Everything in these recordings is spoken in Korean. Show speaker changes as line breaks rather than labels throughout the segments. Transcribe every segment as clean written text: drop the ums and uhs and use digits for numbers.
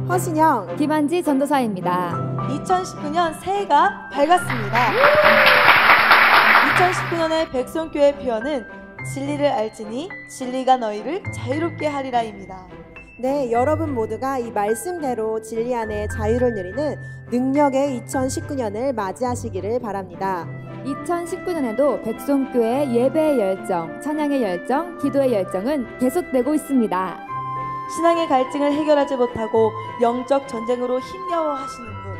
허신영,
김한지 전도사입니다.
2019년 새해가 밝았습니다. 2019년의 백성교회 표어는 진리를 알지니 진리가 너희를 자유롭게 하리라입니다.
네, 여러분 모두가 이 말씀대로 진리 안에 자유를 누리는 능력의 2019년을 맞이하시기를 바랍니다.
2019년에도 백송교회 예배의 열정, 찬양의 열정, 기도의 열정은 계속되고 있습니다.
신앙의 갈증을 해결하지 못하고 영적 전쟁으로 힘겨워하시는 분,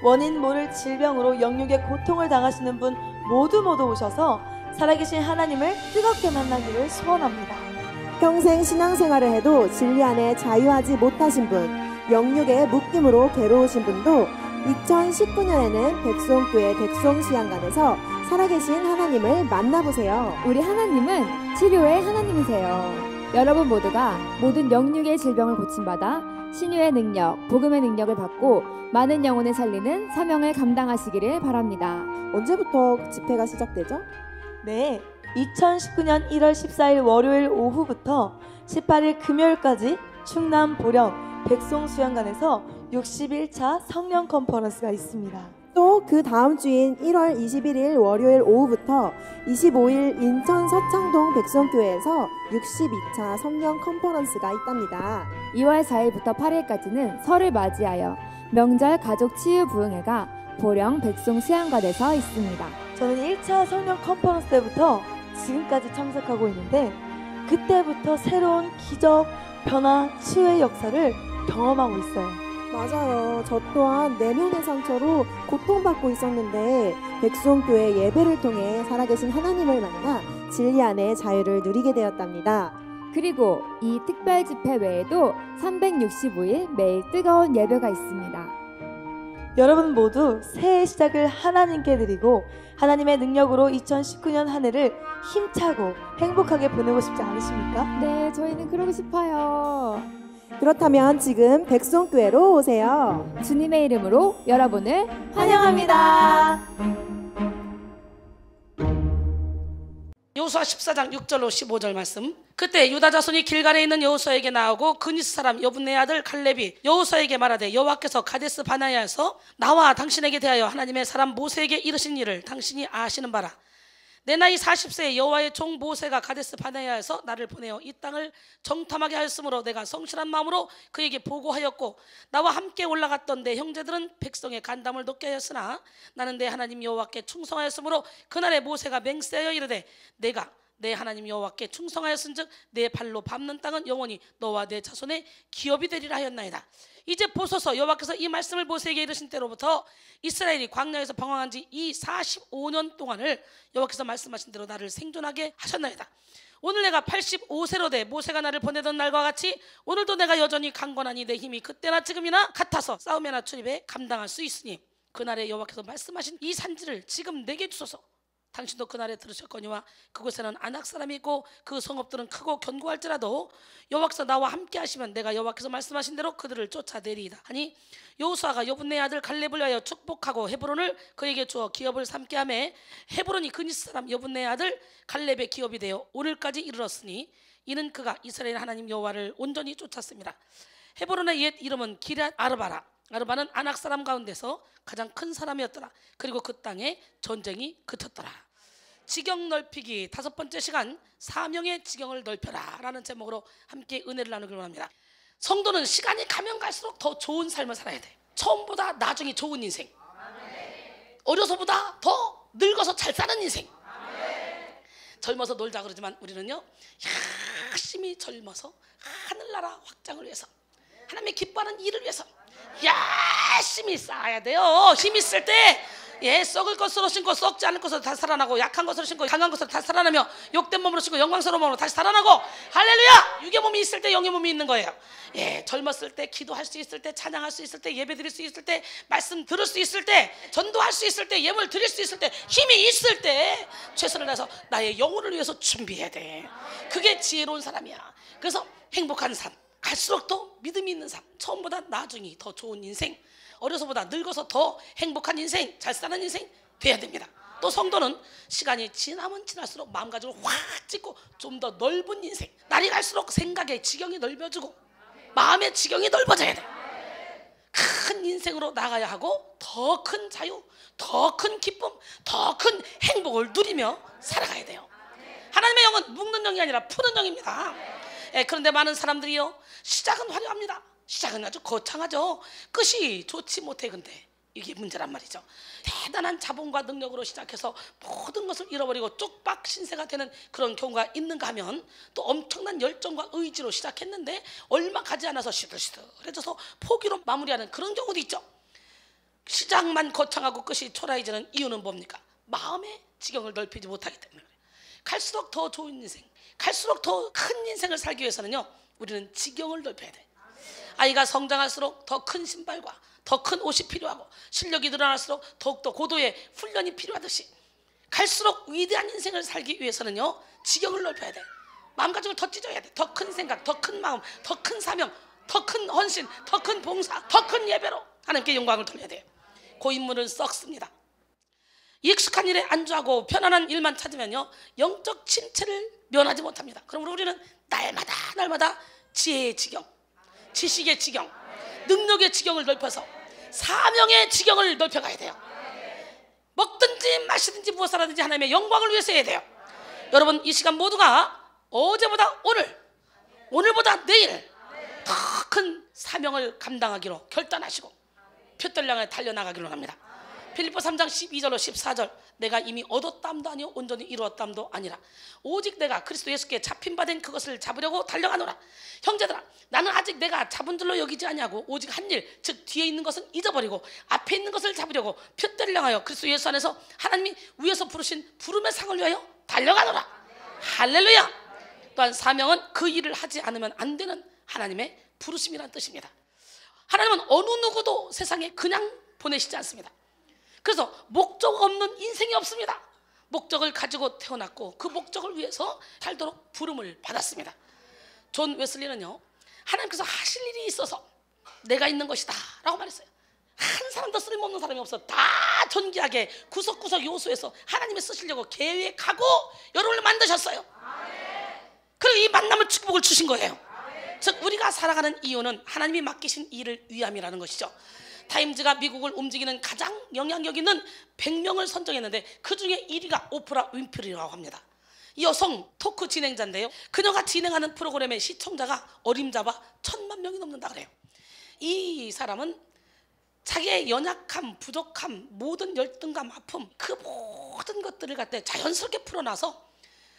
원인 모를 질병으로 영육의 고통을 당하시는 분 모두 오셔서 살아계신 하나님을 뜨겁게 만나기를 소원합니다.
평생 신앙생활을 해도 진리 안에 자유하지 못하신 분, 영육의 묶임으로 괴로우신 분도 2019년에는 백송교회 백송시안관에서 살아계신 하나님을 만나보세요.
우리 하나님은 치료의 하나님이세요. 여러분 모두가 모든 영육의 질병을 고침받아 신유의 능력, 복음의 능력을 받고 많은 영혼을 살리는 사명을 감당하시기를 바랍니다.
언제부터 집회가 시작되죠?
네, 2019년 1월 14일 월요일 오후부터 18일 금요일까지 충남 보령 백송수양관에서 61차 성령 컨퍼런스가 있습니다.
또 그 다음 주인 1월 21일 월요일 오후부터 25일 인천 서창동 백성교회에서 62차 성령 컨퍼런스가 있답니다.
2월 4일부터 8일까지는 설을 맞이하여 명절 가족 치유 부흥회가 보령 백송수양관에서 있습니다.
저는 1차 성령 컨퍼런스 때부터 지금까지 참석하고 있는데 그때부터 새로운 기적, 변화, 치유의 역사를 경험하고 있어요.
맞아요. 저 또한 내면의 상처로 고통받고 있었는데 백송교회 예배를 통해 살아계신 하나님을 만나 진리 안에 자유를 누리게 되었답니다.
그리고 이 특별 집회 외에도 365일 매일 뜨거운 예배가 있습니다.
여러분 모두 새해 시작을 하나님께 드리고 하나님의 능력으로 2019년 한 해를 힘차고 행복하게 보내고 싶지 않으십니까?
네, 저희는 그러고 싶어요.
그렇다면 지금 백송교회로 오세요.
주님의 이름으로 여러분을
환영합니다.
여호수아 14장 6절로 15절 말씀. 그때 유다 자손이 길갈에 있는 여호수아에게 나오고 그니스 사람 여분네 아들 갈렙이 여호수아에게 말하되 여호와께서 가데스 바네아에서 나와 당신에게 대하여 하나님의 사람 모세에게 이르신 일을 당신이 아시는 바라. 내 나이 40세에 여호와의 종 모세가 가데스 바네아에서 나를 보내어 이 땅을 정탐하게 하였으므로 내가 성실한 마음으로 그에게 보고하였고 나와 함께 올라갔던 내 형제들은 백성의 간담을 높게 하였으나 나는 내 하나님 여호와께 충성하였으므로 그날에 모세가 맹세하여 이르되 내가 내 하나님 여호와께 충성하였은즉 내 발로 밟는 땅은 영원히 너와 내 자손의 기업이 되리라 하였나이다. 이제 보소서 여호와께서 이 말씀을 모세에게 이르신 때로부터 이스라엘이 광야에서 방황한 지 이 45년 동안을 여호와께서 말씀하신 대로 나를 생존하게 하셨나이다. 오늘 내가 85세로 돼 모세가 나를 보내던 날과 같이 오늘도 내가 여전히 강건하니 내 힘이 그때나 지금이나 같아서 싸움이나 출입에 감당할 수 있으니 그날에 여호와께서 말씀하신 이 산지를 지금 내게 주소서. 당신도 그날에 들으셨거니와 그곳에는 아낙 사람이 있고 그 성읍들은 크고 견고할지라도 여호와께서 나와 함께 하시면 내가 여호와께서 말씀하신 대로 그들을 쫓아내리이다 하니 여호수아가 여분네 아들 갈렙을 위하여 축복하고 헤브론을 그에게 주어 기업을 삼게 하며 헤브론이 그니스 사람 여분네 아들 갈렙의 기업이 되어 오늘까지 이르렀으니 이는 그가 이스라엘 하나님 여호와를 온전히 쫓았습니다. 헤브론의 옛 이름은 기럇 아르바라. 아르바는 아낙 사람 가운데서 가장 큰 사람이었더라. 그리고 그 땅에 전쟁이 그쳤더라. 지경 넓히기 5번째 시간 사명의 지경을 넓혀라 라는 제목으로 함께 은혜를 나누기로 합니다. 성도는 시간이 가면 갈수록 더 좋은 삶을 살아야 돼. 처음보다 나중이 좋은 인생, 어려서보다 더 늙어서 잘 사는 인생. 젊어서 놀자 그러지만 우리는요 열심히 젊어서 하늘나라 확장을 위해서 하나님의 기뻐하는 일을 위해서 열심히 쌓아야 돼요. 힘 있을 때 썩을 것으로 신고 썩지 않을 것으로 다시 살아나고 약한 것으로 신고 강한 것으로 다시 살아나며 욕된 몸으로 신고 영광스러운 몸으로 다시 살아나고 할렐루야. 육의 몸이 있을 때 영의 몸이 있는 거예요. 젊었을 때 기도할 수 있을 때 찬양할 수 있을 때 예배 드릴 수 있을 때 말씀 들을 수 있을 때 전도할 수 있을 때 예물 드릴 수 있을 때 힘이 있을 때 최선을 다해서 나의 영혼을 위해서 준비해야 돼. 그게 지혜로운 사람이야. 그래서 행복한 삶, 갈수록 더 믿음이 있는 삶, 처음보다 나중이 더 좋은 인생, 어려서보다 늙어서 더 행복한 인생, 잘 사는 인생 돼야 됩니다. 또 성도는 시간이 지나면 지날수록 마음가짐을 확 찢고 좀 더 넓은 인생, 날이 갈수록 생각의 지경이 넓어지고 마음의 지경이 넓어져야 돼. 큰 인생으로 나가야 하고 더 큰 자유, 더 큰 기쁨, 더 큰 행복을 누리며 살아가야 돼요. 하나님의 영은 묶는 영이 아니라 푸는 영입니다. 그런데 많은 사람들이요, 시작은 화려합니다. 시작은 아주 거창하죠. 끝이 좋지 못해. 근데 이게 문제란 말이죠. 대단한 자본과 능력으로 시작해서 모든 것을 잃어버리고 쪽박 신세가 되는 그런 경우가 있는가 하면, 또 엄청난 열정과 의지로 시작했는데 얼마 가지 않아서 시들시들해져서 포기로 마무리하는 그런 경우도 있죠. 시작만 거창하고 끝이 초라해지는 이유는 뭡니까? 마음의 지경을 넓히지 못하기 때문에 그래요. 갈수록 더 좋은 인생, 갈수록 더 큰 인생을 살기 위해서는요, 우리는 지경을 넓혀야 돼. 아이가 성장할수록 더 큰 신발과 더 큰 옷이 필요하고, 실력이 늘어날수록 더욱더 고도의 훈련이 필요하듯이, 갈수록 위대한 인생을 살기 위해서는요, 지경을 넓혀야 돼. 마음가짐을 더 찢어야 돼. 더 큰 생각, 더 큰 마음, 더 큰 사명, 더 큰 헌신, 더 큰 봉사, 더 큰 예배로 하나님께 영광을 돌려야 돼요. 고인물은 썩습니다. 익숙한 일에 안주하고 편안한 일만 찾으면요, 영적 침체를 면하지 못합니다. 그러므로 우리는 날마다 지혜의 지경, 지식의 지경, 능력의 지경을 넓혀서 사명의 지경을 넓혀가야 돼요. 먹든지 마시든지 무엇을 하든지 하나님의 영광을 위해서 해야 돼요. 여러분, 이 시간 모두가 어제보다 오늘보다 내일 더 큰 사명을 감당하기로 결단하시고 표대를 향해 달려나가기로 합니다. 빌립보 3장 12절로 14절, 내가 이미 얻었담도 아니요 온전히 이루었담도 아니라 오직 내가 그리스도 예수께 잡힌 바 된 그것을 잡으려고 달려가노라. 형제들아, 나는 아직 내가 잡은 줄로 여기지 아니하고 오직 한 일, 즉 뒤에 있는 것은 잊어버리고 앞에 있는 것을 잡으려고 표대를 향하여 그리스도 예수 안에서 하나님이 위에서 부르신 부름의 상을 위하여 달려가노라. 할렐루야. 또한 사명은 그 일을 하지 않으면 안 되는 하나님의 부르심이란 뜻입니다. 하나님은 어느 누구도 세상에 그냥 보내시지 않습니다. 그래서 목적 없는 인생이 없습니다. 목적을 가지고 태어났고 그 목적을 위해서 살도록 부름을 받았습니다. 존 웨슬리는요, 하나님께서 하실 일이 있어서 내가 있는 것이다 라고 말했어요. 한 사람도 쓸모없는 사람이 없어. 다 존귀하게 구석구석 요소에서 하나님이 쓰시려고 계획하고 여러분을 만드셨어요. 그리고 이 만남을 축복을 주신 거예요. 즉 우리가 살아가는 이유는 하나님이 맡기신 일을 위함이라는 것이죠. 타임즈가 미국을 움직이는 가장 영향력 있는 100명을 선정했는데 그 중에 1위가 오프라 윈프리라고 합니다. 이 여성 토크 진행자인데요, 그녀가 진행하는 프로그램의 시청자가 어림잡아 1000만 명이 넘는다 그래요. 이 사람은 자기의 연약함, 부족함, 모든 열등감, 아픔, 그 모든 것들을 갖다 자연스럽게 풀어놔서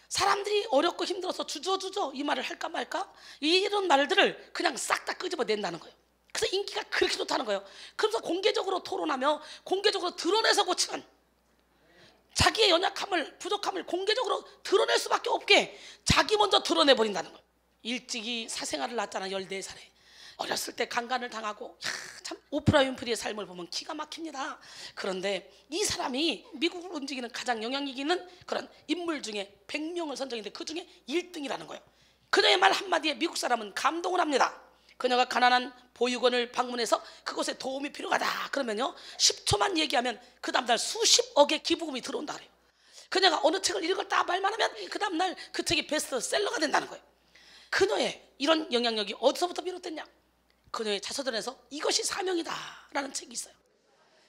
사람들이 어렵고 힘들어서 주저주저 이 말을 할까 말까 이런 말들을 그냥 싹 다 끄집어낸다는 거예요. 그래서 인기가 그렇게 좋다는 거예요. 그래서 공개적으로 토론하며 공개적으로 드러내서 고치는, 자기의 연약함을, 부족함을 공개적으로 드러낼 수밖에 없게 자기 먼저 드러내버린다는 거예요. 일찍이 사생활을 낳았잖아. 14살에 어렸을 때 강간을 당하고, 참 오프라 윈프리의 삶을 보면 기가 막힙니다. 그런데 이 사람이 미국을 움직이는 가장 영향력 있는 그런 인물 중에 100명을 선정했는데 그 중에 1등이라는 거예요. 그녀의 말 한마디에 미국 사람은 감동을 합니다. 그녀가 가난한 보육원을 방문해서 그곳에 도움이 필요하다 그러면요, 10초만 얘기하면 그 다음날 수십억의 기부금이 들어온다 그래요. 그녀가 어느 책을 읽었다 말만 하면 그 다음날 그 책이 베스트셀러가 된다는 거예요. 그녀의 이런 영향력이 어디서부터 비롯됐냐? 그녀의 자서전에서 이것이 사명이다 라는 책이 있어요.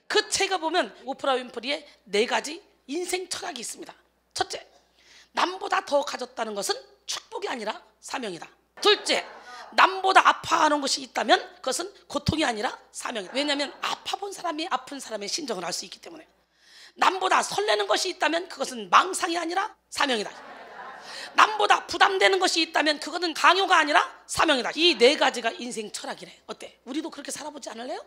그 책에 보면 오프라 윈프리의 4가지 인생 철학이 있습니다. 첫째, 남보다 더 가졌다는 것은 축복이 아니라 사명이다. 둘째, 남보다 아파하는 것이 있다면 그것은 고통이 아니라 사명이다. 왜냐하면 아파본 사람이 아픈 사람의 심정을 알 수 있기 때문에. 남보다 설레는 것이 있다면 그것은 망상이 아니라 사명이다. 남보다 부담되는 것이 있다면 그것은 강요가 아니라 사명이다. 이 4가지가 인생 철학이래. 어때? 우리도 그렇게 살아보지 않을래요?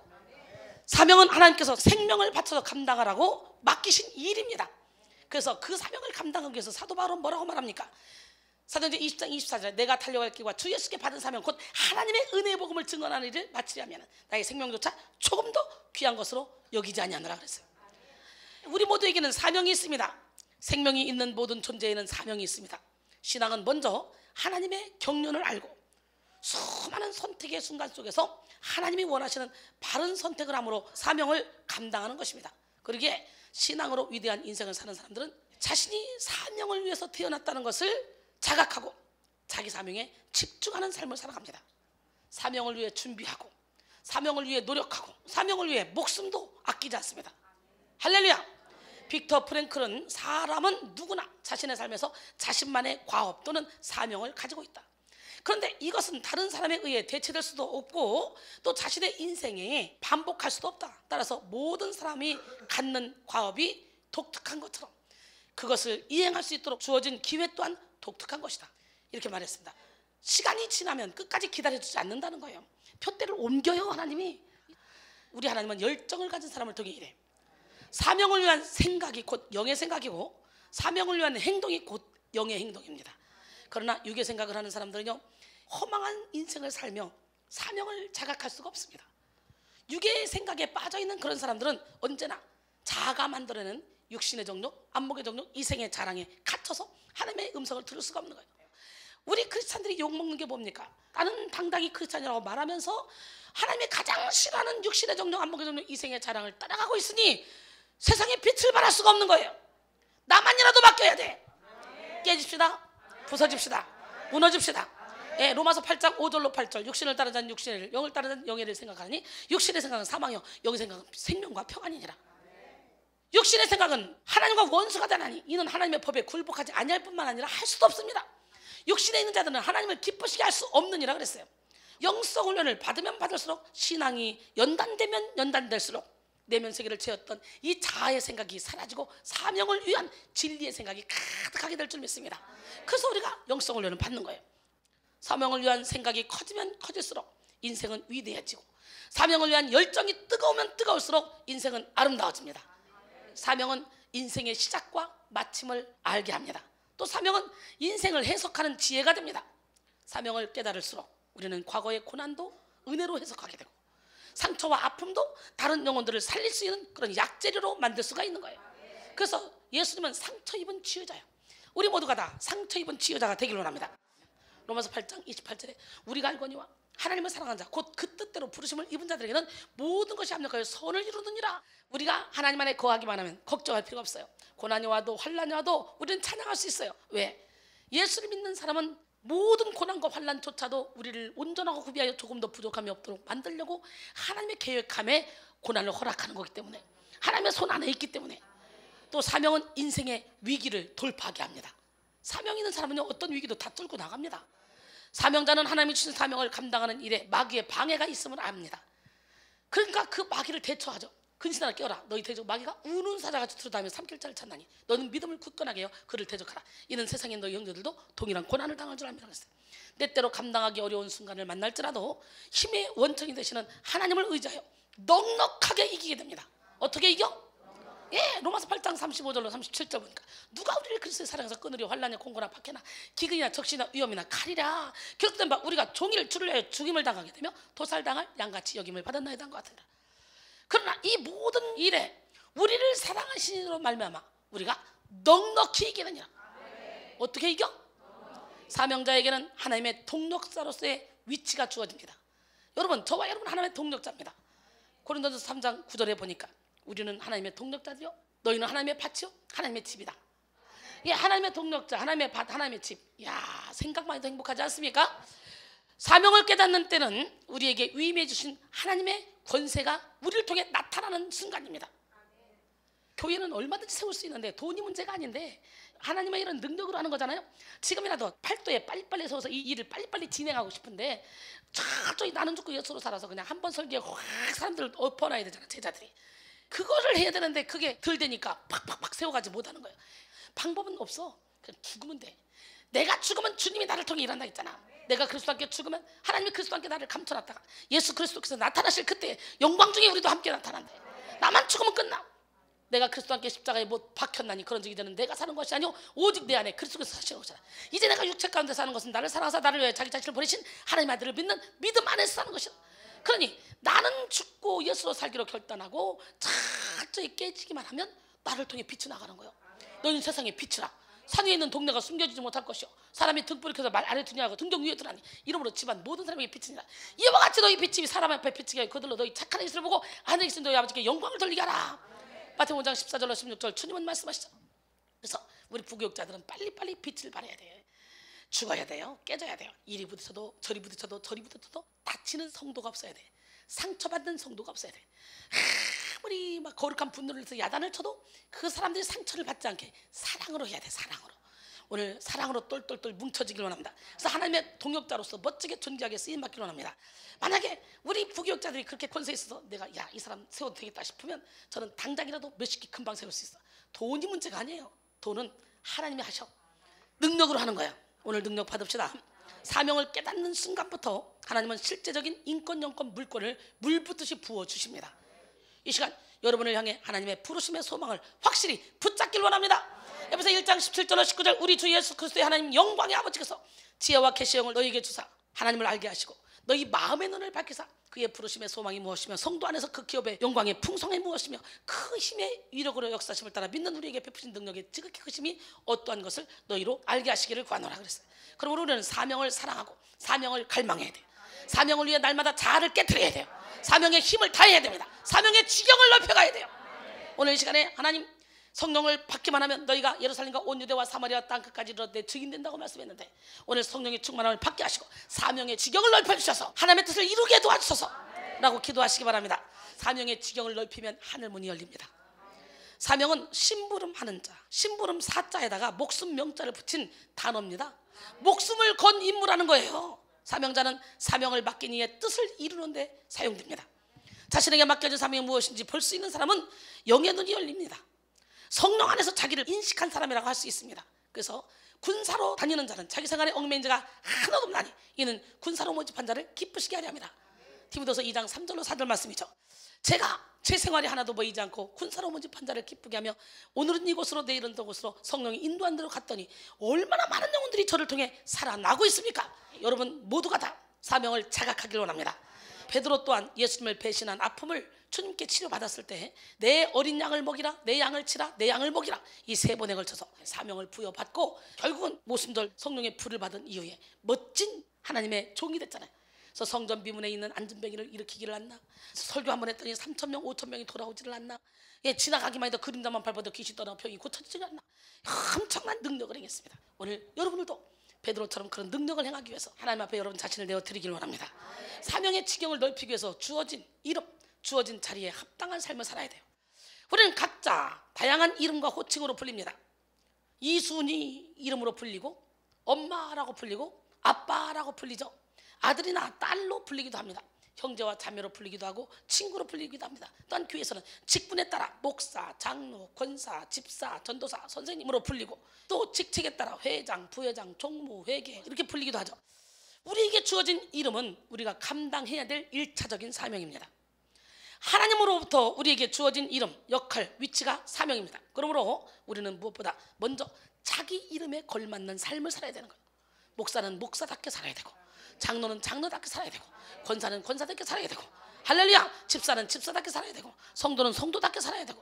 사명은 하나님께서 생명을 바쳐서 감당하라고 맡기신 일입니다. 그래서 그 사명을 감당하기 위해서 사도 바울은 뭐라고 말합니까? 사도행전 20장 24절에 내가 달려갈 길과 주 예수께 받은 사명 곧 하나님의 은혜의 복음을 증언하는 일을 마치려면 나의 생명조차 조금 더 귀한 것으로 여기지 아니하노라 그랬어요. 우리 모두에게는 사명이 있습니다. 생명이 있는 모든 존재에는 사명이 있습니다. 신앙은 먼저 하나님의 경륜을 알고 수많은 선택의 순간 속에서 하나님이 원하시는 바른 선택을 함으로 사명을 감당하는 것입니다. 그러기에 신앙으로 위대한 인생을 사는 사람들은 자신이 사명을 위해서 태어났다는 것을 자각하고 자기 사명에 집중하는 삶을 살아갑니다. 사명을 위해 준비하고 사명을 위해 노력하고 사명을 위해 목숨도 아끼지 않습니다. 할렐루야. 빅터 프랭클은 사람은 누구나 자신의 삶에서 자신만의 과업 또는 사명을 가지고 있다. 그런데 이것은 다른 사람에 의해 대체될 수도 없고 또 자신의 인생에 반복할 수도 없다. 따라서 모든 사람이 갖는 과업이 독특한 것처럼 그것을 이행할 수 있도록 주어진 기회 또한 독특한 것이다. 이렇게 말했습니다. 시간이 지나면 끝까지 기다려주지 않는다는 거예요. 표대를 옮겨요. 하나님이. 우리 하나님은 열정을 가진 사람을 통해 이래. 사명을 위한 생각이 곧 영의 생각이고 사명을 위한 행동이 곧 영의 행동입니다. 그러나 육의 생각을 하는 사람들은요, 허망한 인생을 살며 사명을 자각할 수가 없습니다. 육의 생각에 빠져있는 그런 사람들은 언제나 자아가 만들어내는 육신의 정욕, 안목의 정욕, 이생의 자랑에 갇혀서 하나님의 음성을 들을 수가 없는 거예요. 우리 크리스찬들이 욕먹는 게 뭡니까? 나는 당당히 크리스찬이라고 말하면서 하나님이 가장 싫어하는 육신의 정욕, 안목의 정욕, 이생의 자랑을 따라가고 있으니 세상에 빛을 발할 수가 없는 거예요. 나만이라도 바뀌어야 돼. 깨집시다. 부서집시다. 무너집시다. 예, 로마서 8장 5절로 8절. 육신을 따르자는 육신을, 영을 따르자는 영예를 생각하니 육신의 생각은 사망이요 영의 생각은 생명과 평안이니라. 육신의 생각은 하나님과 원수가 되나니 이는 하나님의 법에 굴복하지 아니할 뿐만 아니라 할 수도 없습니다. 육신에 있는 자들은 하나님을 기쁘시게 할 수 없느니라 그랬어요. 영성 훈련을 받으면 받을수록 신앙이 연단되면 연단될수록 내면 세계를 채웠던 이 자아의 생각이 사라지고 사명을 위한 진리의 생각이 가득하게 될 줄 믿습니다. 그래서 우리가 영성 훈련을 받는 거예요. 사명을 위한 생각이 커지면 커질수록 인생은 위대해지고 사명을 위한 열정이 뜨거우면 뜨거울수록 인생은 아름다워집니다. 사명은 인생의 시작과 마침을 알게 합니다. 또 사명은 인생을 해석하는 지혜가 됩니다. 사명을 깨달을수록 우리는 과거의 고난도 은혜로 해석하게 되고 상처와 아픔도 다른 영혼들을 살릴 수 있는 그런 약재료로 만들 수가 있는 거예요. 그래서 예수님은 상처 입은 치유자예요. 우리 모두가 다 상처 입은 치유자가 되기를 원합니다. 로마서 8장 28절에 우리가 알거니와 하나님을 사랑하는 자 곧 그 뜻대로 부르심을 입은 자들에게는 모든 것이 합력하여 선을 이루느니라. 우리가 하나님 안에 거하기만 하면 걱정할 필요가 없어요. 고난이 와도 환난이 와도 우리는 찬양할 수 있어요. 왜? 예수를 믿는 사람은 모든 고난과 환난조차도 우리를 온전하고 구비하여 조금 더 부족함이 없도록 만들려고 하나님의 계획함에 고난을 허락하는 거기 때문에 하나님의 손 안에 있기 때문에 또 사명은 인생의 위기를 돌파하게 합니다. 사명 있는 사람은요 어떤 위기도 다 뚫고 나갑니다. 사명자는 하나님이 주신 사명을 감당하는 일에 마귀의 방해가 있음을 압니다. 그러니까 그 마귀를 대처하죠. 근신하라 깨어라 너희 대적 마귀가 우는 사자같이 두루다니며 삼킬자를 찾나니 너는 믿음을 굳건하게 해요 그를 대적하라. 이는 세상에 너희 형제들도 동일한 고난을 당할 줄 압니다. 때때로 감당하기 어려운 순간을 만날지라도 힘의 원천이 되시는 하나님을 의지하여 넉넉하게 이기게 됩니다. 어떻게 이겨? 예, 로마서 8장 35절로 37절 보니까 누가 우리를 그리스도의 사랑에서 끊으려 환난이나 공고나 박해나 기근이나 적시나 위험이나 칼이라 기록된 바 우리가 종일 주를 위하여 죽임을 당하게 되며 도살당할 양같이 여김을 받았나이다 한 것 같으니라. 그러나 이 모든 일에 우리를 사랑하시니로 말미암아 우리가 넉넉히 이기느니라. 어떻게 이겨? 사명자에게는 하나님의 동력자로서의 위치가 주어집니다. 여러분 저와 여러분 하나님의 동력자입니다. 고린도전서 3장 9절에 보니까 우리는 하나님의 동력자들이요 너희는 하나님의 밭이요 하나님의 집이다. 예, 하나님의 동력자, 하나님의 밭, 하나님의 집. 야, 생각만 해도 행복하지 않습니까? 사명을 깨닫는 때는 우리에게 위임해 주신 하나님의 권세가 우리를 통해 나타나는 순간입니다. 교회는 얼마든지 세울 수 있는데 돈이 문제가 아닌데 하나님의 이런 능력으로 하는 거잖아요. 지금이라도 팔도에 빨리빨리 서서 이 일을 빨리빨리 진행하고 싶은데 저쪽이 나는 죽고 예수로 살아서 그냥 한 번 설교에 확 사람들을 엎어놔야 되잖아. 제자들이 그거를 해야 되는데 그게 덜 되니까 팍팍팍 세워가지 못하는 거예요. 방법은 없어. 그냥 죽으면 돼. 내가 죽으면 주님이 나를 통해 일한다 했잖아. 내가 그리스도와 함께 죽으면 하나님이 그리스도와 함께 나를 감춰놨다가 예수 그리스도께서 나타나실 그때 영광 중에 우리도 함께 나타난대. 나만 죽으면 끝나. 내가 그리스도와 함께 십자가에 못 박혔나니 그런 적이 되는 내가 사는 것이 아니오 오직 내 안에 그리스도께서 사시는 것이라. 이제 내가 육체 가운데 사는 것은 나를 사랑하사 나를 위해 자기 자신을 버리신 하나님 아들을 믿는 믿음 안에서 사는 것이라. 그러니 나는 죽고 예수로 살기로 결단하고 철저히 깨지기만 하면 나를 통해 빛이 나가는 거예요. 너희는 세상의 빛이라. 산 위에 있는 동네가 숨겨지지 못할 것이요 사람이 등불을 켜서 말 아래 두냐고 등경 위에 두라니 이러므로 집안 모든 사람에게 빛이니라. 이와 같이 너희 빛이 사람 앞에 비치게 하여 그들로 너희 착한 행실을 보고 하늘에 계신 너희 아버지께 영광을 돌리게 하라. 마태복음 5장 14절로 16절 주님은 말씀하시죠. 그래서 우리 부교육자들은 빨리빨리 빛을 발해야 돼. 죽어야 돼요. 깨져야 돼요. 이리 부딪혀도 저리 부딪혀도 저리 부딪혀도 다치는 성도가 없어야 돼. 상처받는 성도가 없어야 돼. 아무리 막 거룩한 분노를 해서 야단을 쳐도 그 사람들이 상처를 받지 않게 사랑으로 해야 돼. 사랑으로. 오늘 사랑으로 똘똘똘 뭉쳐지길 원합니다. 그래서 하나님의 동역자로서 멋지게 존귀하게 쓰임받기를 원합니다. 만약에 우리 부교육자들이 그렇게 권세에 있어서 내가 이 사람 세워도 되겠다 싶으면 저는 당장이라도 몇십 개 금방 세울 수 있어. 돈이 문제가 아니에요. 돈은 하나님이 하셔. 능력으로 하는 거야. 오늘 능력 받읍시다. 사명을 깨닫는 순간부터 하나님은 실제적인 인권, 영권, 물권을 물붓듯이 부어주십니다. 이 시간 여러분을 향해 하나님의 부르심의 소망을 확실히 붙잡길 원합니다. 에베소 1장 17절로 19절 우리 주 예수 그리스도의 하나님 영광의 아버지께서 지혜와 계시형을 너희에게 주사 하나님을 알게 하시고 너희 마음의 눈을 밝히사 그의 부르심의 소망이 무엇이며 성도 안에서 그 기업의 영광의 풍성이 무엇이며 그 힘의 위력으로 역사심을 따라 믿는 우리에게 베푸신 능력의 지극히 크심이 어떠한 것을 너희로 알게 하시기를 구하노라 그랬어요. 그럼 우리는 사명을 사랑하고 사명을 갈망해야 돼요. 사명을 위해 날마다 자아를 깨트려야 돼요. 사명의 힘을 다해야 됩니다. 사명의 지경을 넓혀가야 돼요. 오늘 이 시간에 하나님 성령을 받기만 하면 너희가 예루살렘과 온 유대와 사마리아 땅끝까지 이르러 내 증인 된다고 말씀했는데 오늘 성령의 충만함을 받게 하시고 사명의 지경을 넓혀주셔서 하나님의 뜻을 이루게 도와주셔서 라고 기도하시기 바랍니다. 사명의 지경을 넓히면 하늘문이 열립니다. 사명은 심부름하는 자, 심부름 사자에다가 목숨 명자를 붙인 단어입니다. 목숨을 건 임무라는 거예요. 사명자는 사명을 맡긴 이의 뜻을 이루는 데 사용됩니다. 자신에게 맡겨진 사명이 무엇인지 볼 수 있는 사람은 영의 눈이 열립니다. 성령 안에서 자기를 인식한 사람이라고 할 수 있습니다. 그래서 군사로 다니는 자는 자기 생활에 얽매인 자가 하나도 없나니 이는 군사로 모집한 자를 기쁘시게 하려 합니다. 디모데후서 2장 3절로 4절 말씀이죠. 제가 제 생활이 하나도 보이지 않고 군사로 모집한 자를 기쁘게 하며 오늘은 이곳으로 내일은 저곳으로 성령이 인도한 대로 갔더니 얼마나 많은 영혼들이 저를 통해 살아나고 있습니까? 여러분 모두가 다 사명을 자각하길 원합니다. 베드로 또한 예수님을 배신한 아픔을 주님께 치료받았을 때 내 어린 양을 먹이라, 내 양을 치라, 내 양을 먹이라 이 세 번에 걸쳐서 사명을 부여받고 결국은 모순절 성령의 불을 받은 이후에 멋진 하나님의 종이 됐잖아요. 그래서 성전 비문에 있는 안전병이를 일으키기를 않나, 설교 한 번 했더니 3,000명 5,000명이 돌아오지를 않나, 지나가기만 해도 그림자만 밟아도 귀신 떠나 병이 고쳐지지 않나, 엄청난 능력을 행했습니다. 오늘 여러분들도 베드로처럼 그런 능력을 행하기 위해서 하나님 앞에 여러분 자신을 내어드리길 원합니다. 사명의 지경을 넓히기 위해서 주어진 이름, 주어진 자리에 합당한 삶을 살아야 돼요. 우리는 각자 다양한 이름과 호칭으로 불립니다. 이순이 이름으로 불리고, 엄마라고 불리고, 아빠라고 불리죠. 아들이나 딸로 불리기도 합니다. 형제와 자매로 불리기도 하고 친구로 불리기도 합니다. 또한 교회에서는 직분에 따라 목사, 장로, 권사, 집사, 전도사, 선생님으로 불리고 또 직책에 따라 회장, 부회장, 종무, 회계 이렇게 불리기도 하죠. 우리에게 주어진 이름은 우리가 감당해야 될 1차적인 사명입니다. 하나님으로부터 우리에게 주어진 이름, 역할, 위치가 사명입니다. 그러므로 우리는 무엇보다 먼저 자기 이름에 걸맞는 삶을 살아야 되는 거예요. 목사는 목사답게 살아야 되고, 장로는 장로답게 살아야 되고, 권사는 권사답게 살아야 되고, 할렐루야, 집사는 집사답게 살아야 되고, 성도는 성도답게 살아야 되고.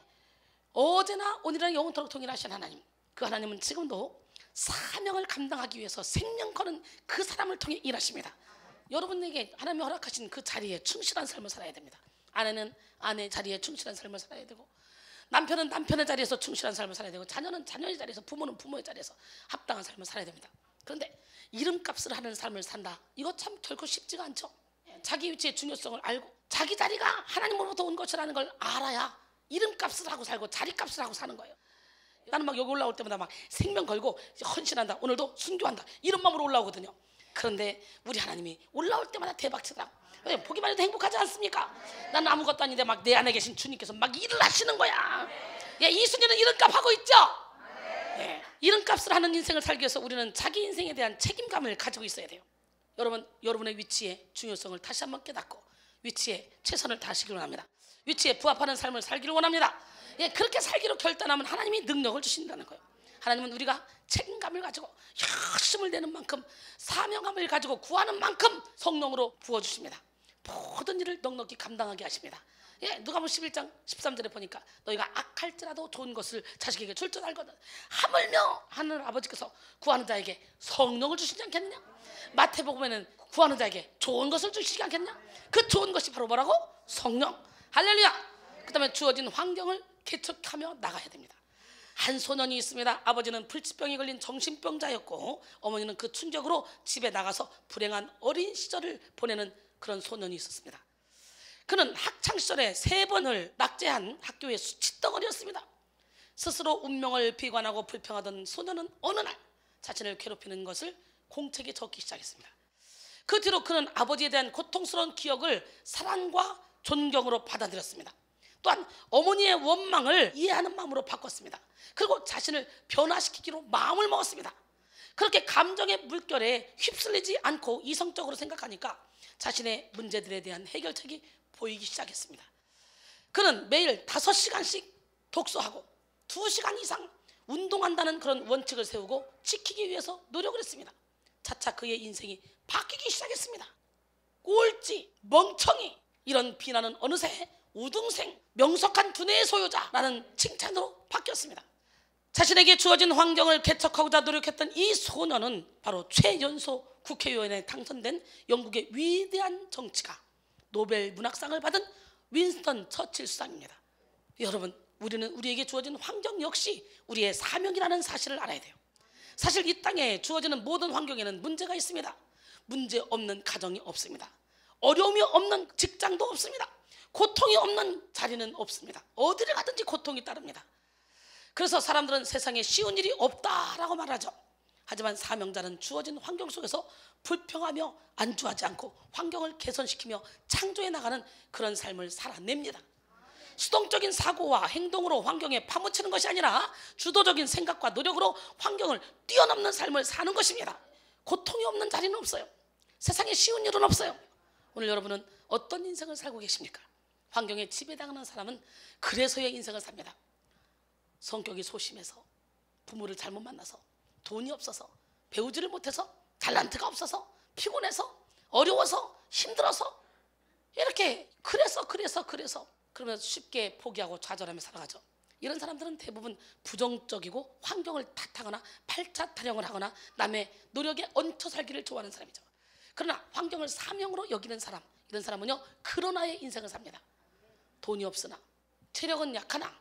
어제나 오늘이나 영원토록 동일하신 하나님, 그 하나님은 지금도 사명을 감당하기 위해서 생명 거는 그 사람을 통해 일하십니다. 여러분에게 하나님이 허락하신 그 자리에 충실한 삶을 살아야 됩니다. 아내는 아내의 자리에 충실한 삶을 살아야 되고, 남편은 남편의 자리에서 충실한 삶을 살아야 되고, 자녀는 자녀의 자리에서, 부모는 부모의 자리에서 합당한 삶을 살아야 됩니다. 그런데 이름값을 하는 삶을 산다, 이거 참 결코 쉽지가 않죠. 자기 위치의 중요성을 알고 자기 자리가 하나님으로부터 온 것이라는 걸 알아야 이름값을 하고 살고 자리값을 하고 사는 거예요. 나는 막 여기 올라올 때마다 막 생명 걸고 헌신한다, 오늘도 순교한다, 이런 마음으로 올라오거든요. 그런데 우리 하나님이 올라올 때마다 대박치더라고. 보기만 해도 행복하지 않습니까? 나는 아무것도 아닌데 막 내 안에 계신 주님께서 막 일을 하시는 거야. 이순이는 이름값 하고 있죠? 이름값을 하는 인생을 살기 위해서 우리는 자기 인생에 대한 책임감을 가지고 있어야 돼요. 여러분, 여러분의 위치의 중요성을 다시 한번 깨닫고 위치에 최선을 다하시길 원합니다. 위치에 부합하는 삶을 살기를 원합니다. 그렇게 살기로 결단하면 하나님이 능력을 주신다는 거예요. 하나님은 우리가 책임감을 가지고 열심을 내는 만큼, 사명감을 가지고 구하는 만큼 성령으로 부어주십니다. 모든 일을 넉넉히 감당하게 하십니다. 누가복음 11장 13절에 보니까 너희가 악할지라도 좋은 것을 자식에게 줄 줄 알거든 하물며 하늘 아버지께서 구하는 자에게 성령을 주시지 않겠느냐? 마태복음에는 구하는 자에게 좋은 것을 주시지 않겠냐? 그 좋은 것이 바로 뭐라고? 성령. 할렐루야. 그 다음에 주어진 환경을 개척하며 나가야 됩니다. 한 소년이 있습니다. 아버지는 불치병이 걸린 정신병자였고 어머니는 그 충격으로 집에 나가서 불행한 어린 시절을 보내는 그런 소년이 있었습니다. 그는 학창시절에 3번을 낙제한 학교의 수치덩어리였습니다. 스스로 운명을 비관하고 불평하던 소년은 어느 날 자신을 괴롭히는 것을 공책에 적기 시작했습니다. 그 뒤로 그는 아버지에 대한 고통스러운 기억을 사랑과 존경으로 받아들였습니다. 또한 어머니의 원망을 이해하는 마음으로 바꿨습니다. 그리고 자신을 변화시키기로 마음을 먹었습니다. 그렇게 감정의 물결에 휩쓸리지 않고 이성적으로 생각하니까 자신의 문제들에 대한 해결책이 보이기 시작했습니다. 그는 매일 5시간씩 독서하고 2시간 이상 운동한다는 그런 원칙을 세우고 지키기 위해서 노력을 했습니다. 차차 그의 인생이 바뀌기 시작했습니다. 꼴찌, 멍청이 이런 비난은 어느새 우등생, 명석한 두뇌의 소유자라는 칭찬으로 바뀌었습니다. 자신에게 주어진 환경을 개척하고자 노력했던 이 소년은 바로 최연소 국회의원에 당선된 영국의 위대한 정치가 노벨 문학상을 받은 윈스턴 처칠 수상입니다. 여러분, 우리는 우리에게 주어진 환경 역시 우리의 사명이라는 사실을 알아야 돼요. 사실 이 땅에 주어지는 모든 환경에는 문제가 있습니다. 문제 없는 가정이 없습니다. 어려움이 없는 직장도 없습니다. 고통이 없는 자리는 없습니다. 어디를 가든지 고통이 따릅니다. 그래서 사람들은 세상에 쉬운 일이 없다라고 말하죠. 하지만 사명자는 주어진 환경 속에서 불평하며 안주하지 않고 환경을 개선시키며 창조해 나가는 그런 삶을 살아냅니다. 수동적인 사고와 행동으로 환경에 파묻히는 것이 아니라 주도적인 생각과 노력으로 환경을 뛰어넘는 삶을 사는 것입니다. 고통이 없는 자리는 없어요. 세상에 쉬운 일은 없어요. 오늘 여러분은 어떤 인생을 살고 계십니까? 환경에 지배당하는 사람은 그래서의 인생을 삽니다. 성격이 소심해서, 부모를 잘못 만나서, 돈이 없어서, 배우지를 못해서, 탤런트가 없어서, 피곤해서, 어려워서, 힘들어서 이렇게 그래서 그러면서 쉽게 포기하고 좌절하며 살아가죠. 이런 사람들은 대부분 부정적이고 환경을 탓하거나 팔자 타령을 하거나 남의 노력에 얹혀 살기를 좋아하는 사람이죠. 그러나 환경을 사명으로 여기는 사람, 이런 사람은요 그러나의 인생을 삽니다. 돈이 없으나, 체력은 약하나,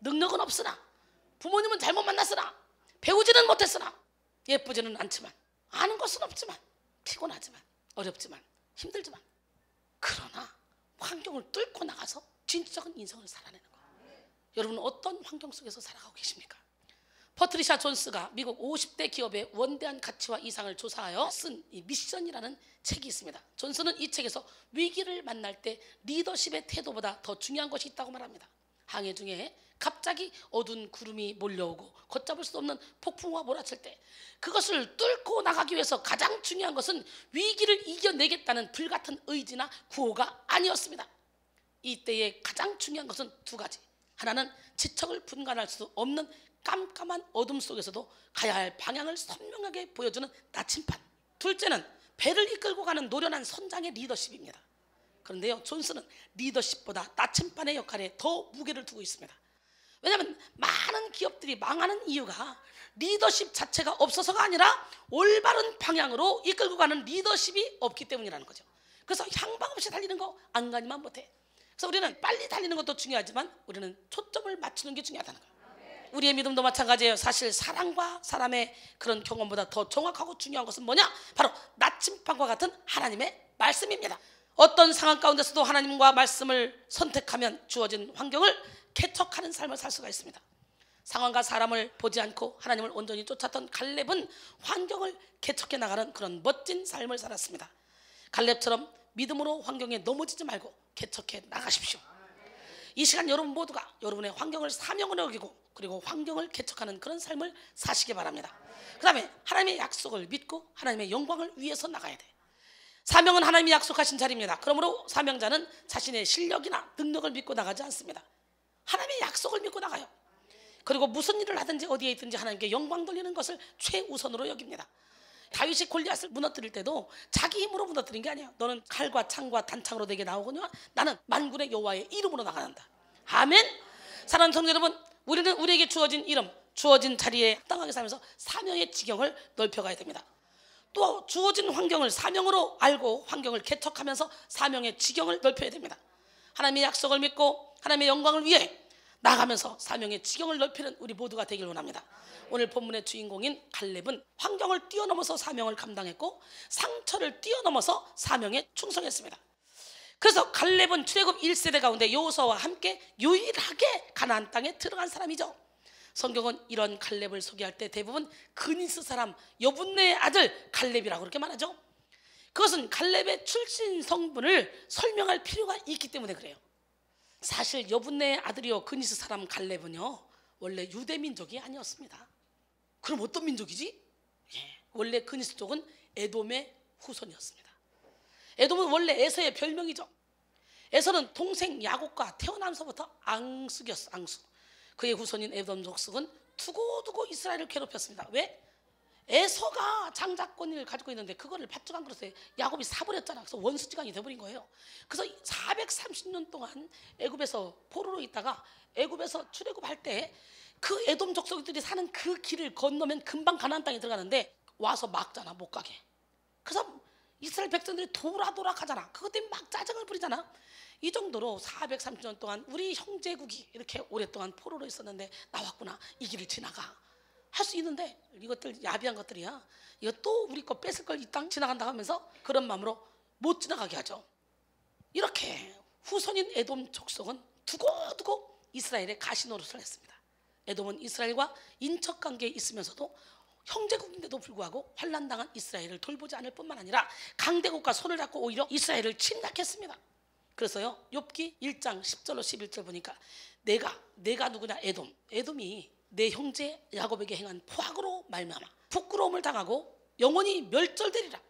능력은 없으나, 부모님은 잘못 만났으나, 배우지는 못했으나, 예쁘지는 않지만, 아는 것은 없지만, 피곤하지만, 어렵지만, 힘들지만, 그러나 환경을 뚫고 나가서 진취적인 인생을 살아내는 거예요. 여러분은 어떤 환경 속에서 살아가고 계십니까? 퍼트리샤 존스가 미국 50대 기업의 원대한 가치와 이상을 조사하여 쓴 이 미션이라는 책이 있습니다. 존스는 이 책에서 위기를 만날 때 리더십의 태도보다 더 중요한 것이 있다고 말합니다. 항해 중에 갑자기 어두운 구름이 몰려오고 걷잡을 수 없는 폭풍우가 몰아칠 때 그것을 뚫고 나가기 위해서 가장 중요한 것은 위기를 이겨내겠다는 불같은 의지나 구호가 아니었습니다. 이때에 가장 중요한 것은 2가지. 하나는 지척을 분간할 수 없는 깜깜한 어둠 속에서도 가야 할 방향을 선명하게 보여주는 나침반. 둘째는 배를 이끌고 가는 노련한 선장의 리더십입니다. 그런데요, 존스는 리더십보다 나침반의 역할에 더 무게를 두고 있습니다. 왜냐하면 많은 기업들이 망하는 이유가 리더십 자체가 없어서가 아니라 올바른 방향으로 이끌고 가는 리더십이 없기 때문이라는 거죠. 그래서 향방 없이 달리는 거 안가니만 못해. 그래서 우리는 빨리 달리는 것도 중요하지만 우리는 초점을 맞추는 게 중요하다는 거예요. 우리의 믿음도 마찬가지예요. 사실 사랑과 사람의 그런 경험보다 더 정확하고 중요한 것은 뭐냐? 바로 나침반과 같은 하나님의 말씀입니다. 어떤 상황 가운데서도 하나님과 말씀을 선택하면 주어진 환경을 개척하는 삶을 살 수가 있습니다. 상황과 사람을 보지 않고 하나님을 온전히 쫓았던 갈렙은 환경을 개척해 나가는 그런 멋진 삶을 살았습니다. 갈렙처럼 믿음으로 환경에 넘어지지 말고 개척해 나가십시오. 이 시간 여러분 모두가 여러분의 환경을 사명으로 여기고 그리고 환경을 개척하는 그런 삶을 사시기 바랍니다. 그 다음에 하나님의 약속을 믿고 하나님의 영광을 위해서 나가야 돼. 사명은 하나님이 약속하신 자리입니다. 그러므로 사명자는 자신의 실력이나 능력을 믿고 나가지 않습니다. 하나님의 약속을 믿고 나가요. 그리고 무슨 일을 하든지 어디에 있든지 하나님께 영광 돌리는 것을 최우선으로 여깁니다. 다윗이 골리앗을 무너뜨릴 때도 자기 힘으로 무너뜨린 게 아니에요. 너는 칼과 창과 단창으로 내게 나오거냐? 나는 만군의 여호와의 이름으로 나간다. 아멘. 사랑하는 성도 여러분, 우리는 우리에게 주어진 이름, 주어진 자리에 합당하게 살면서 사명의 지경을 넓혀가야 됩니다. 또 주어진 환경을 사명으로 알고 환경을 개척하면서 사명의 지경을 넓혀야 됩니다. 하나님의 약속을 믿고 하나님의 영광을 위해 나가면서 사명의 지경을 넓히는 우리 모두가 되길 원합니다. 오늘 본문의 주인공인 갈렙은 환경을 뛰어넘어서 사명을 감당했고 상처를 뛰어넘어서 사명에 충성했습니다. 그래서 갈렙은 출애굽 1세대 가운데 여호수아와 함께 유일하게 가나안 땅에 들어간 사람이죠. 성경은 이런 갈렙을 소개할 때 대부분 그니스 사람 여분네의 아들 갈렙이라고 그렇게 말하죠. 그것은 갈렙의 출신 성분을 설명할 필요가 있기 때문에 그래요. 사실 여분네의 아들이요 그니스 사람 갈렙은요 원래 유대 민족이 아니었습니다. 그럼 어떤 민족이지? 원래 그니스 쪽은 에돔의 후손이었습니다. 에돔은 원래 에서의 별명이죠. 에서는 동생 야곱과 태어나면서부터 앙숙이었어. 앙숙. 그의 후손인 에돔 족속은 두고두고 이스라엘을 괴롭혔습니다. 왜? 에서가 장자권을 가지고 있는데 그거를 밭주간 그릇에 야곱이 사버렸잖아. 그래서 원수지간이 돼버린 거예요. 그래서 430년 동안 애굽에서 포로로 있다가 애굽에서 출애굽할 때 그 에돔 족속들이 사는 그 길을 건너면 금방 가나안 땅에 들어가는데 와서 막잖아. 못 가게. 그래서 이스라엘 백성들이 돌아 가잖아. 그것 때문에 막 짜증을 부리잖아. 이 정도로 430년 동안 우리 형제국이 이렇게 오랫동안 포로로 있었는데 나왔구나. 이 길을 지나가. 할 수 있는데 이것들 야비한 것들이야. 이거 또 우리 거 뺏을 걸 이 땅 지나간다 하면서 그런 마음으로 못 지나가게 하죠. 이렇게 후손인 에돔 족속은 두고두고 이스라엘의 가시 노릇을 했습니다. 에돔은 이스라엘과 인척 관계에 있으면서도 형제국인데도 불구하고 환난당한 이스라엘을 돌보지 않을 뿐만 아니라 강대국과 손을 잡고 오히려 이스라엘을 침략했습니다. 그래서요 욥기 1장 10절로 11절 보니까 내가 누구냐 에돔이 내 형제 야곱에게 행한 포악으로 말미암아 부끄러움을 당하고 영원히 멸절되리라.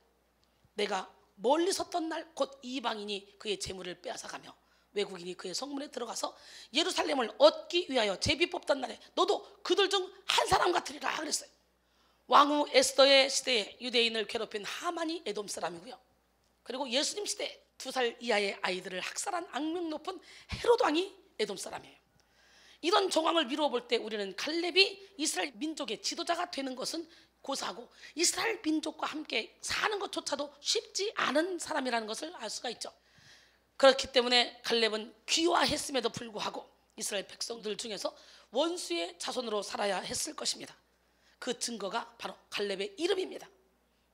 내가 멀리 섰던 날 곧 이방인이 그의 재물을 빼앗아가며 외국인이 그의 성문에 들어가서 예루살렘을 얻기 위하여 제비 뽑던 날에 너도 그들 중 한 사람 같으리라 그랬어요. 왕후 에스더의 시대에 유대인을 괴롭힌 하만이 에돔 사람이고요. 그리고 예수님 시대에 2살 이하의 아이들을 학살한 악명 높은 헤롯 왕이 에돔 사람이에요. 이런 정황을 미루어 볼 때 우리는 갈렙이 이스라엘 민족의 지도자가 되는 것은 고사하고 이스라엘 민족과 함께 사는 것조차도 쉽지 않은 사람이라는 것을 알 수가 있죠. 그렇기 때문에 갈렙은 귀화했음에도 불구하고 이스라엘 백성들 중에서 원수의 자손으로 살아야 했을 것입니다. 그 증거가 바로 갈렙의 이름입니다.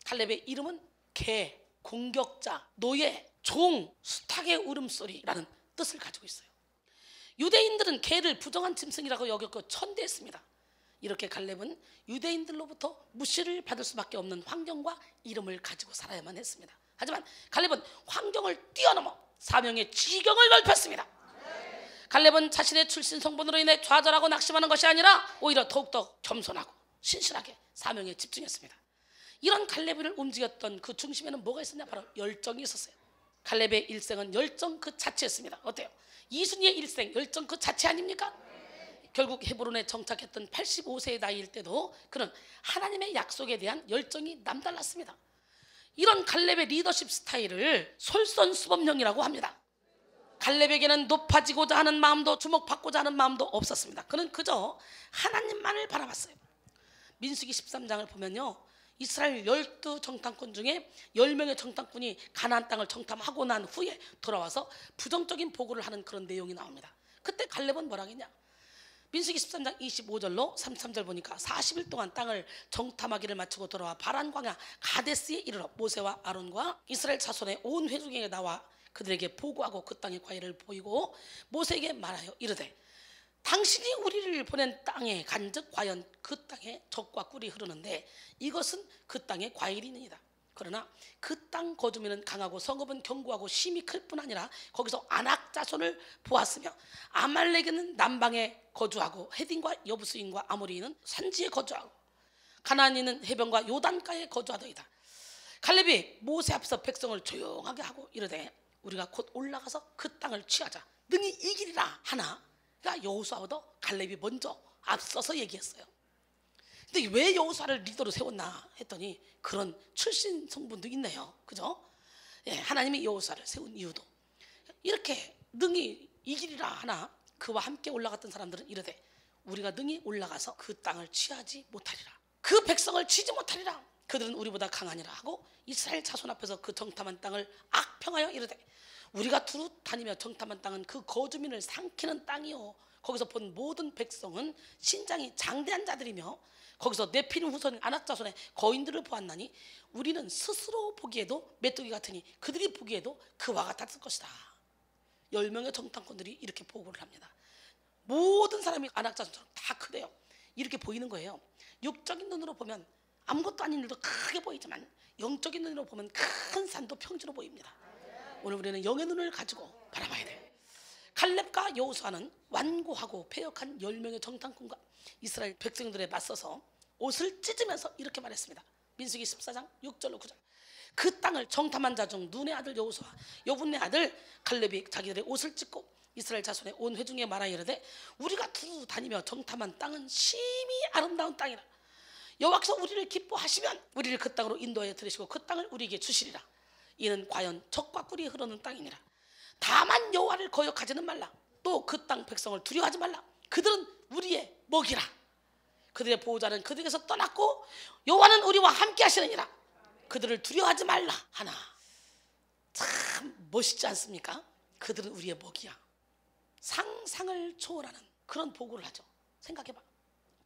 갈렙의 이름은 개, 공격자, 노예, 종, 수탉의 울음소리라는 뜻을 가지고 있어요. 유대인들은 개를 부정한 짐승이라고 여겼고 천대했습니다. 이렇게 갈렙은 유대인들로부터 무시를 받을 수밖에 없는 환경과 이름을 가지고 살아야만 했습니다. 하지만 갈렙은 환경을 뛰어넘어 사명의 지경을 넓혔습니다. 갈렙은 자신의 출신 성분으로 인해 좌절하고 낙심하는 것이 아니라 오히려 더욱더 겸손하고 신실하게 사명에 집중했습니다. 이런 갈렙을 움직였던 그 중심에는 뭐가 있었냐? 바로 열정이 있었어요. 갈렙의 일생은 열정 그 자체였습니다. 어때요? 이순이의 일생 열정 그 자체 아닙니까? 결국 헤브론에 정착했던 85세의 나이일 때도 그는 하나님의 약속에 대한 열정이 남달랐습니다. 이런 갈렙의 리더십 스타일을 솔선수범형이라고 합니다. 갈렙에게는 높아지고자 하는 마음도 주목받고자 하는 마음도 없었습니다. 그는 그저 하나님만을 바라봤어요. 민수기 13장을 보면요, 이스라엘 12정탐꾼 중에 10명의 정탐꾼이 가나안 땅을 정탐하고 난 후에 돌아와서 부정적인 보고를 하는 그런 내용이 나옵니다. 그때 갈렙은 뭐라 했냐? 민수기 13장 25절로 33절 보니까 40일 동안 땅을 정탐하기를 마치고 돌아와 바란 광야 가데스에 이르러 모세와 아론과 이스라엘 자손의 온 회중에게 나와 그들에게 보고하고 그 땅의 과일을 보이고 모세에게 말하여 이르되 당신이 우리를 보낸 땅에 간즉 과연 그 땅에 젖과 꿀이 흐르는데 이것은 그 땅의 과일이니이다. 그러나 그 땅 거주민은 강하고 성읍은 견고하고 심이 클 뿐 아니라 거기서 아낙 자손을 보았으며 아말렉은 남방에 거주하고 헤딘과 여부스인과 아모리인은 산지에 거주하고 가나안인은 해변과 요단가에 거주하더이다. 갈렙이 모세 앞에서 백성을 조용하게 하고 이르되 우리가 곧 올라가서 그 땅을 취하자 능히 이기리라 하나, 그러니까 여호수아보다 갈렙이 먼저 앞서서 얘기했어요. 근데 왜 여호수아를 리더로 세웠나 했더니 그런 출신 성분도 있네요. 그죠? 예, 하나님이 여호수아를 세운 이유도 이렇게 능히 이기리라 하나 그와 함께 올라갔던 사람들은 이르되 우리가 능히 올라가서 그 땅을 취하지 못하리라. 그 백성을 치지 못하리라. 그들은 우리보다 강하니라 하고 이스라엘 자손 앞에서 그 정탐한 땅을 악평하여 이르되 우리가 두루 다니며 정탐한 땅은 그 거주민을 삼키는 땅이요 거기서 본 모든 백성은 신장이 장대한 자들이며 거기서 네피림 후손 아낙자손의 거인들을 보았나니 우리는 스스로 보기에도 메뚜기 같으니 그들이 보기에도 그와 같았을 것이다. 10명의 정탐꾼들이 이렇게 보고를 합니다. 모든 사람이 아낙자손처럼 다 크대요. 이렇게 보이는 거예요. 육적인 눈으로 보면 아무것도 아닌 일도 크게 보이지만 영적인 눈으로 보면 큰 산도 평지로 보입니다. 오늘 우리는 영의 눈을 가지고 바라봐야 돼요. 칼렙과 여호수아는 완고하고 패역한 10명의 정탐꾼과 이스라엘 백성들에 맞서서 옷을 찢으면서 이렇게 말했습니다. 민수기 14장 6절로 9절. 그 땅을 정탐한 자 중 눈의 아들 여호수아 여분의 아들 칼렙이 자기들의 옷을 찢고 이스라엘 자손의 온 회중에 말하여 이르되 우리가 두루 다니며 정탐한 땅은 심히 아름다운 땅이라. 여호와께서 우리를 기뻐하시면 우리를 그 땅으로 인도하여 들으시고 그 땅을 우리에게 주시리라. 이는 과연 젖과 꿀이 흐르는 땅이니라. 다만 여호와를 거역하지는 말라. 또 그 땅 백성을 두려워하지 말라. 그들은 우리의 먹이라. 그들의 보호자는 그들에게서 떠났고 여호와는 우리와 함께 하시느니라. 그들을 두려워하지 말라 하나. 참 멋있지 않습니까? 그들은 우리의 먹이야. 상상을 초월하는 그런 보고를 하죠. 생각해봐.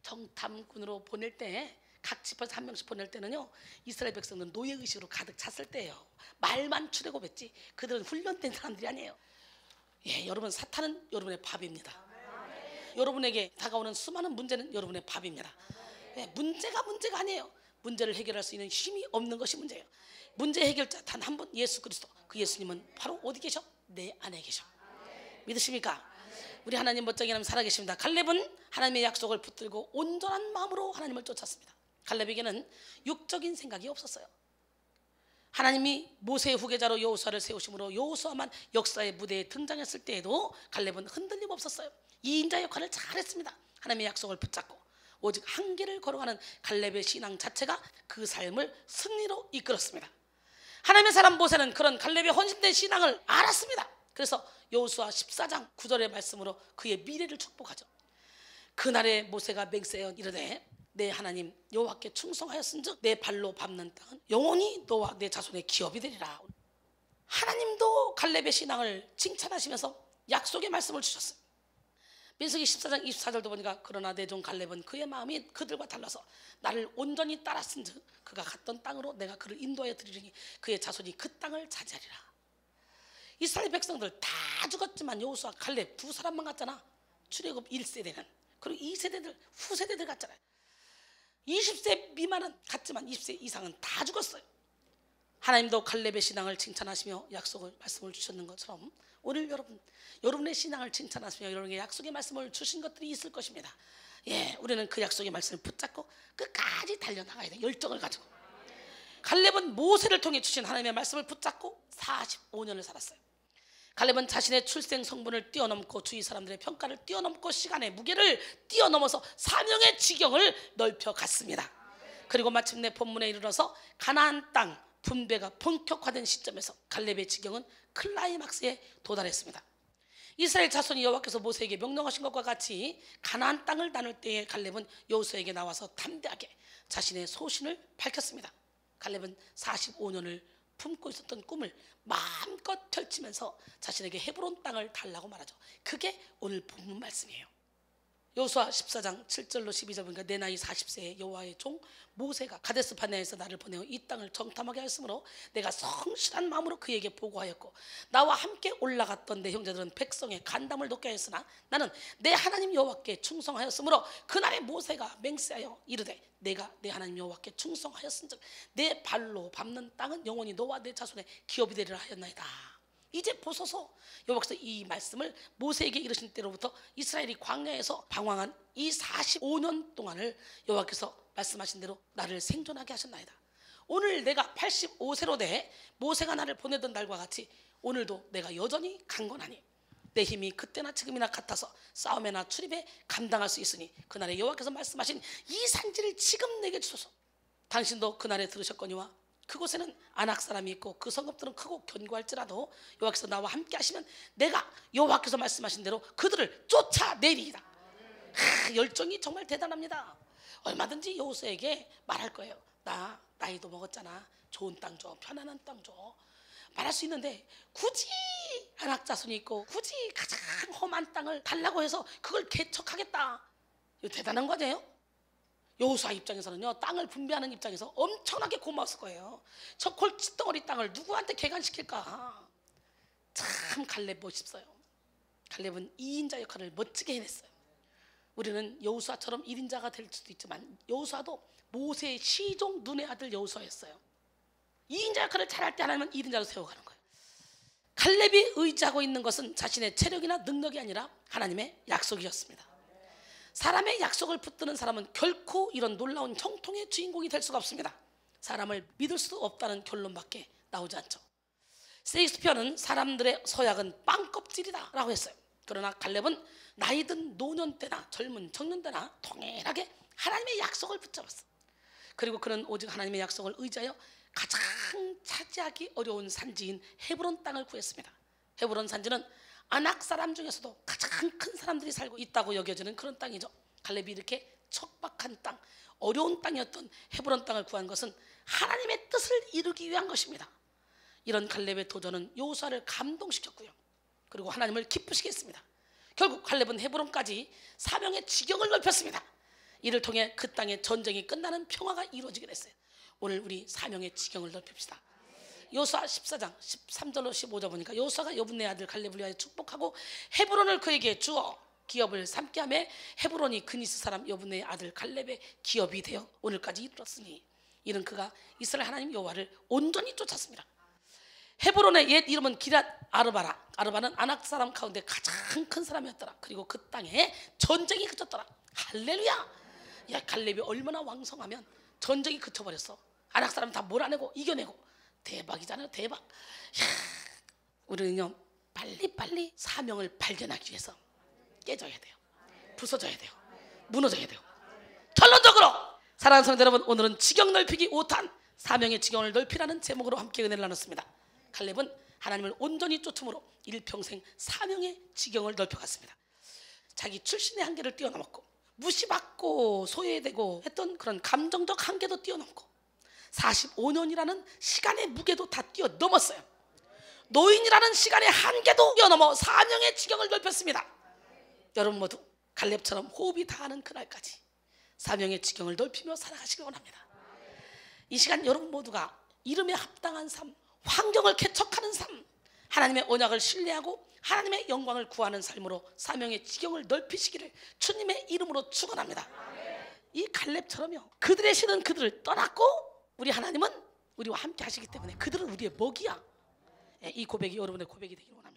정탐꾼으로 보낼 때 각 지파에서 한 명씩 보낼 때는요, 이스라엘 백성은 노예의식으로 가득 찼을 때예요. 말만 출애굽했지 그들은 훈련된 사람들이 아니에요. 예, 여러분, 사탄은 여러분의 밥입니다. 여러분에게 다가오는 수많은 문제는 여러분의 밥입니다. 예, 문제가 아니에요. 문제를 해결할 수 있는 힘이 없는 것이 문제예요. 문제 해결자 단 한 분, 예수 그리스도. 그 예수님은 바로 어디 계셔? 내 안에 계셔. 믿으십니까? 우리 하나님 멋쟁이 하나님 살아계십니다. 갈렙은 하나님의 약속을 붙들고 온전한 마음으로 하나님을 쫓았습니다. 갈렙에게는 육적인 생각이 없었어요. 하나님이 모세의 후계자로 여호수아를 세우심으로 여호수아만 역사의 무대에 등장했을 때에도 갈렙은 흔들림 없었어요. 이인자 역할을 잘했습니다. 하나님의 약속을 붙잡고 오직 한계를 걸어가는 갈렙의 신앙 자체가 그 삶을 승리로 이끌었습니다. 하나님의 사람 모세는 그런 갈렙의 헌신된 신앙을 알았습니다. 그래서 여호수아 14장 9절의 말씀으로 그의 미래를 축복하죠. 그날에 모세가 맹세하여 이르되 내 하나님 여호와께 충성하였은즉 내 발로 밟는 땅은 영원히 너와 내 자손의 기업이 되리라. 하나님도 갈렙의 신앙을 칭찬하시면서 약속의 말씀을 주셨어요. 민수기 14장 24절도 보니까 그러나 내 종 갈렙은 그의 마음이 그들과 달라서 나를 온전히 따랐은즉 그가 갔던 땅으로 내가 그를 인도하여 드리리니 그의 자손이 그 땅을 차지하리라. 이스라엘 백성들 다 죽었지만 여호수아 갈렙 두 사람만 갔잖아. 출애굽 1세대는. 그리고 2세대들 후세대들 갔잖아요. 20세 미만은 갔지만 20세 이상은 다 죽었어요. 하나님도 갈렙의 신앙을 칭찬하시며 약속을 말씀을 주셨는 것처럼 오늘 여러분의 신앙을 칭찬하시며 여러분에게 약속의 말씀을 주신 것들이 있을 것입니다. 예, 우리는 그 약속의 말씀을 붙잡고 끝까지 달려나가야 돼. 열정을 가지고. 갈렙은 모세를 통해 주신 하나님의 말씀을 붙잡고 45년을 살았어요. 갈렙은 자신의 출생 성분을 뛰어넘고 주위 사람들의 평가를 뛰어넘고 시간의 무게를 뛰어넘어서 사명의 지경을 넓혀갔습니다. 그리고 마침내 본문에 이르러서 가나안 땅 분배가 본격화된 시점에서 갈렙의 지경은 클라이막스에 도달했습니다. 이스라엘 자손이 여호와께서 모세에게 명령하신 것과 같이 가나안 땅을 나눌 때에 갈렙은 여호수아에게 나와서 담대하게 자신의 소신을 밝혔습니다. 갈렙은 45년을 품고 있었던 꿈을 마음껏 펼치면서 자신에게 헤브론 땅을 달라고 말하죠. 그게 오늘 본문 말씀이에요. 여호수아 14장 7절로 12절 보니까 내 나이 40세에 여호와의 종 모세가 가데스 바네아에서 나를 보내어 이 땅을 정탐하게 하였으므로 내가 성실한 마음으로 그에게 보고하였고 나와 함께 올라갔던 내 형제들은 백성의 간담을 높게 하였으나 나는 내 하나님 여호와께 충성하였으므로 그날에 모세가 맹세하여 이르되 내가 내 하나님 여호와께 충성하였은즉 내 발로 밟는 땅은 영원히 너와 내 자손의 기업이 되리라 하였나이다. 이제 보소서. 여호와께서 이 말씀을 모세에게 이르신 때로부터 이스라엘이 광야에서 방황한 이 45년 동안을 여호와께서 말씀하신 대로 나를 생존하게 하셨나이다. 오늘 내가 85세로 돼 모세가 나를 보내던 날과 같이 오늘도 내가 여전히 강건하니 내 힘이 그때나 지금이나 같아서 싸움에나 출입에 감당할 수 있으니 그날에 여호와께서 말씀하신 이 산지를 지금 내게 주소서. 당신도 그날에 들으셨거니와 그곳에는 아낙 사람이 있고 그 성읍들은 크고 견고할지라도 여호와께서 나와 함께 하시면 내가 여호와께서 말씀하신 대로 그들을 쫓아내리이다. 열정이 정말 대단합니다. 얼마든지 여호수아에게 말할 거예요. 나 나이도 먹었잖아. 좋은 땅 줘, 편안한 땅 줘. 말할 수 있는데 굳이 안악 자손이 있고 굳이 가장 험한 땅을 달라고 해서 그걸 개척하겠다. 이거 대단한 거 아니에요? 여호수아 입장에서는요, 땅을 분배하는 입장에서 엄청나게 고마웠을 거예요. 저 골칫덩어리 땅을 누구한테 개간시킬까? 참 갈렙 멋있어요. 갈렙은 2인자 역할을 멋지게 해냈어요. 우리는 여호수아처럼 1인자가 될 수도 있지만 여호수아도 모세의 시종 눈의 아들 여호수아였어요. 2인자 역할을 잘할 때 하나님은 1인자로 세워가는 거예요. 갈렙이 의지하고 있는 것은 자신의 체력이나 능력이 아니라 하나님의 약속이었습니다. 사람의 약속을 붙드는 사람은 결코 이런 놀라운 형통의 주인공이 될 수가 없습니다. 사람을 믿을 수 없다는 결론밖에 나오지 않죠. 셰익스피어는 사람들의 서약은 빵껍질이다 라고 했어요. 그러나 갈렙은 나이든 노년 때나 젊은 청년 때나 통일하게 하나님의 약속을 붙잡았어. 그리고 그는 오직 하나님의 약속을 의지하여 가장 차지하기 어려운 산지인 헤브론 땅을 구했습니다. 헤브론 산지는 아낙 사람 중에서도 가장 큰 사람들이 살고 있다고 여겨지는 그런 땅이죠. 갈렙이 이렇게 척박한 땅, 어려운 땅이었던 헤브론 땅을 구한 것은 하나님의 뜻을 이루기 위한 것입니다. 이런 갈렙의 도전은 여호수아를 감동시켰고요, 그리고 하나님을 기쁘시게 했습니다. 결국 갈렙은 헤브론까지 사명의 지경을 넓혔습니다. 이를 통해 그 땅의 전쟁이 끝나는 평화가 이루어지게 됐어요. 오늘 우리 사명의 지경을 넓힙시다. 여호수아 14장 13절로 15절 보니까 여호수아가 여분네 아들 갈렙을 위하여 축복하고 헤브론을 그에게 주어 기업을 삼게 하며 헤브론이 그니스 사람 여분네 아들 갈렙의 기업이 되어 오늘까지 이르렀으니 이는 그가 이스라엘 하나님 여호와를 온전히 쫓았습니다. 헤브론의 옛 이름은 기랏 아르바라. 아르바는 아낙 사람 가운데 가장 큰 사람이었더라. 그리고 그 땅에 전쟁이 그쳤더라. 할렐루야. 야, 갈렙이 얼마나 왕성하면 전쟁이 그쳐버렸어. 아낙 사람 다 몰아내고 이겨내고. 대박이잖아요. 대박. 야, 우리는요 빨리빨리 사명을 발견하기 위해서 깨져야 돼요. 부서져야 돼요. 무너져야 돼요. 결론적으로 사랑하는 성도 여러분, 오늘은 지경 넓히기 5탄 사명의 지경을 넓히라는 제목으로 함께 은혜를 나눴습니다. 갈렙은 하나님을 온전히 쫓음으로 일평생 사명의 지경을 넓혀갔습니다. 자기 출신의 한계를 뛰어넘었고 무시받고 소외되고 했던 그런 감정적 한계도 뛰어넘고 45년이라는 시간의 무게도 다 뛰어넘었어요. 노인이라는 시간의 한계도 뛰어넘어 사명의 지경을 넓혔습니다. 여러분 모두 갈렙처럼 호흡이 닿는 그날까지 사명의 지경을 넓히며 살아가시기 원합니다. 이 시간 여러분 모두가 이름에 합당한 삶, 환경을 개척하는 삶, 하나님의 언약을 신뢰하고 하나님의 영광을 구하는 삶으로 사명의 지경을 넓히시기를 주님의 이름으로 축원합니다. 이 갈렙처럼요, 그들의 신은 그들을 떠났고 우리 하나님은 우리와 함께 하시기 때문에 그들은 우리의 먹이야. 이 고백이 여러분의 고백이 되기를 원합니다.